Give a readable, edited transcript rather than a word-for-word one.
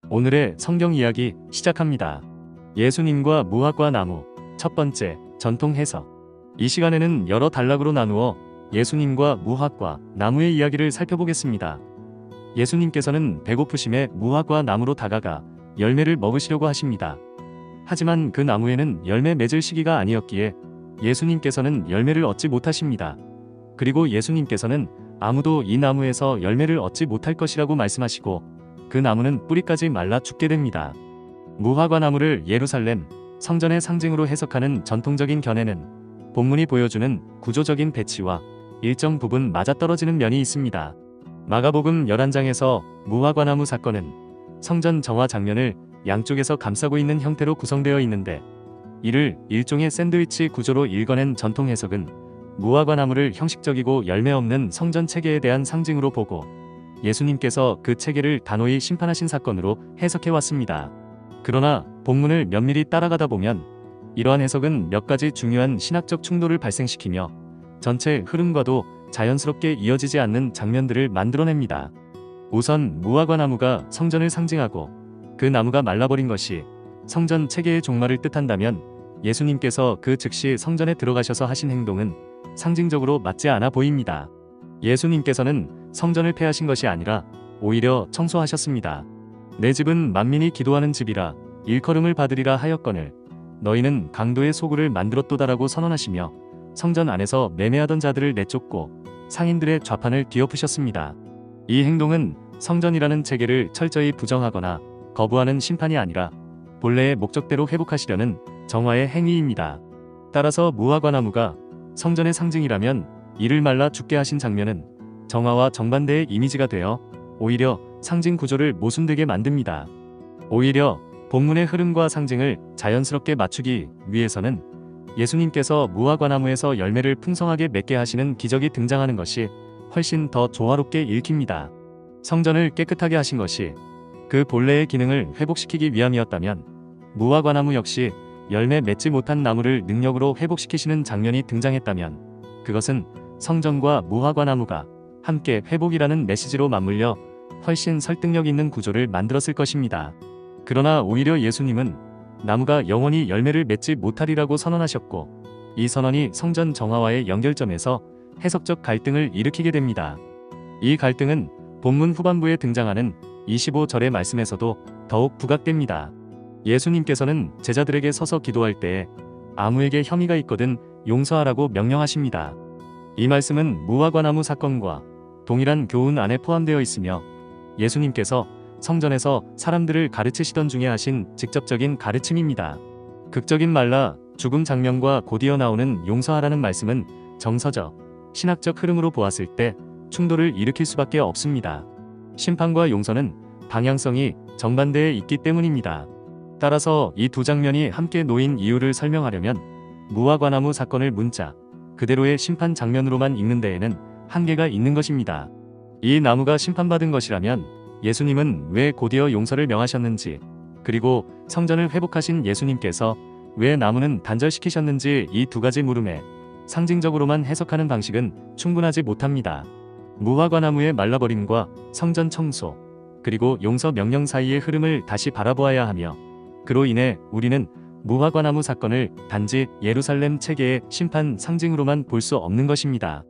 오늘의 성경 이야기 시작합니다. 예수님과 무화과 나무. 첫 번째, 전통 해석. 이 시간에는 여러 단락으로 나누어 예수님과 무화과 나무의 이야기를 살펴보겠습니다. 예수님께서는 배고프심에 무화과 나무로 다가가 열매를 먹으시려고 하십니다. 하지만 그 나무에는 열매 맺을 시기가 아니었기에 예수님께서는 열매를 얻지 못하십니다. 그리고 예수님께서는 아무도 이 나무에서 열매를 얻지 못할 것이라고 말씀하시고 그 나무는 뿌리까지 말라 죽게 됩니다. 무화과 나무를 예루살렘, 성전의 상징으로 해석하는 전통적인 견해는 본문이 보여주는 구조적인 배치와 일정 부분 맞아떨어지는 면이 있습니다. 마가복음 11장에서 무화과 나무 사건은 성전 정화 장면을 양쪽에서 감싸고 있는 형태로 구성되어 있는데, 이를 일종의 샌드위치 구조로 읽어낸 전통 해석은 무화과 나무를 형식적이고 열매 없는 성전 체계에 대한 상징으로 보고 예수님께서 그 체계를 단호히 심판하신 사건으로 해석해 왔습니다. 그러나 본문을 면밀히 따라가다 보면 이러한 해석은 몇 가지 중요한 신학적 충돌을 발생시키며 전체 흐름과도 자연스럽게 이어지지 않는 장면들을 만들어냅니다. 우선 무화과 나무가 성전을 상징하고 그 나무가 말라버린 것이 성전 체계의 종말을 뜻한다면 예수님께서 그 즉시 성전에 들어가셔서 하신 행동은 상징적으로 맞지 않아 보입니다. 예수님께서는 성전을 폐하신 것이 아니라 오히려 청소하셨습니다. 내 집은 만민이 기도하는 집이라 일컬음을 받으리라 하였거늘 너희는 강도의 소굴을 만들었도다라고 선언하시며 성전 안에서 매매하던 자들을 내쫓고 상인들의 좌판을 뒤엎으셨습니다. 이 행동은 성전이라는 체계를 철저히 부정하거나 거부하는 심판이 아니라 본래의 목적대로 회복하시려는 정화의 행위입니다. 따라서 무화과 나무가 성전의 상징이라면 이를 말라 죽게 하신 장면은 정화와 정반대의 이미지가 되어 오히려 상징 구조를 모순되게 만듭니다. 오히려 본문의 흐름과 상징을 자연스럽게 맞추기 위해서는 예수님께서 무화과 나무에서 열매를 풍성하게 맺게 하시는 기적이 등장하는 것이 훨씬 더 조화롭게 읽힙니다. 성전을 깨끗하게 하신 것이 그 본래의 기능을 회복시키기 위함이었다면 무화과 나무 역시 열매 맺지 못한 나무를 능력으로 회복시키시는 장면이 등장했다면 그것은 성전과 무화과 나무가 함께 회복이라는 메시지로 맞물려 훨씬 설득력 있는 구조를 만들었을 것입니다. 그러나 오히려 예수님은 나무가 영원히 열매를 맺지 못하리라고 선언하셨고, 이 선언이 성전 정화와의 연결점에서 해석적 갈등을 일으키게 됩니다. 이 갈등은 본문 후반부에 등장하는 25절의 말씀에서도 더욱 부각됩니다. 예수님께서는 제자들에게 서서 기도할 때에 아무에게 혐의가 있거든 용서하라고 명령하십니다. 이 말씀은 무화과 나무 사건과 동일한 교훈 안에 포함되어 있으며 예수님께서 성전에서 사람들을 가르치시던 중에 하신 직접적인 가르침입니다. 극적인 말라 죽음 장면과 곧이어 나오는 용서하라는 말씀은 정서적, 신학적 흐름으로 보았을 때 충돌을 일으킬 수밖에 없습니다. 심판과 용서는 방향성이 정반대에 있기 때문입니다. 따라서 이 두 장면이 함께 놓인 이유를 설명하려면 무화과 나무 사건을 문자 그대로의 심판 장면으로만 읽는 데에는 한계가 있는 것입니다. 이 나무가 심판받은 것이라면 예수님은 왜 곧이어 용서를 명하셨는지, 그리고 성전을 회복하신 예수님께서 왜 나무는 단절시키셨는지, 이 두 가지 물음에 상징적으로만 해석하는 방식은 충분하지 못합니다. 무화과 나무의 말라버림과 성전 청소, 그리고 용서 명령 사이의 흐름을 다시 바라보아야 하며, 그로 인해 우리는 무화과 나무 사건을 단지 예루살렘 체계의 심판 상징으로만 볼 수 없는 것입니다.